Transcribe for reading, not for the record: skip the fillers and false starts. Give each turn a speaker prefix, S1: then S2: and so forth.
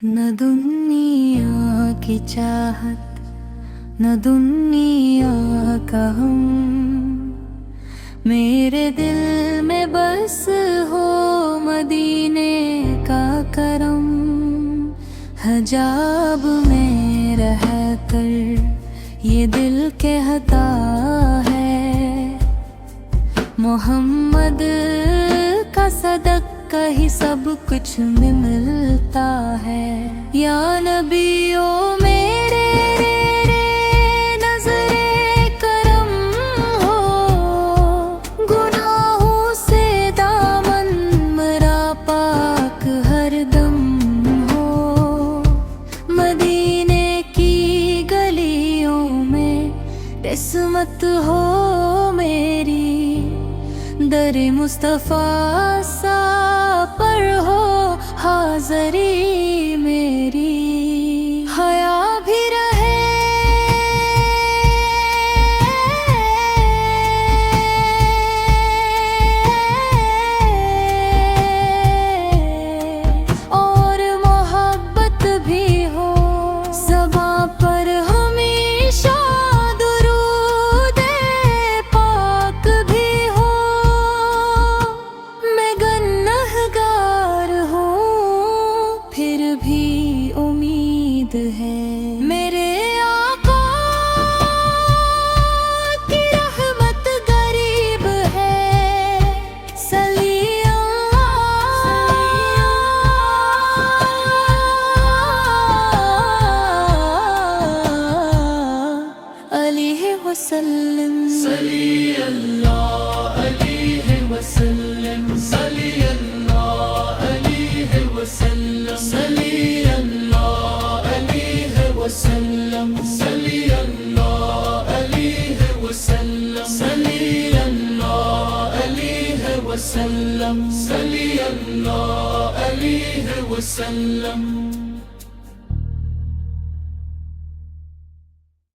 S1: نہ دنیا کی چاہت نہ دنیا کا غم، میرے دل میں بس ہو مدینے کا کرم۔ حجاب میں رہ کر یہ دل کہتا ہے، محمد کا صدقہ ہی سب کچھ میں ملتا ہے۔ یا نبیو میرے نظر کرم ہو، گناہوں سے دامن مرا پاک ہر دم ہو۔ مدینے کی گلیوں میں قسمت ہو میری، در مصطفیٰ سا پر ہو حاضری میری۔ حیا بھی رہے اور محبت بھی ہو، زباں پر ہمیشہ درود پاک بھی ہو۔ میں گنہگار ہوں پھر بھی امید ہے، میرے آقا کی رحمت غریب ہے۔ صلی اللہ علیہ وسلم،
S2: صلی اللہ علیہ وسلم، صلی اللہ علیہ وسلم، صلی اللہ علیہ وسلم، صلی اللہ علیہ وسلم، صلی اللہ علیہ وسلم، صلی اللہ علیہ وسلم۔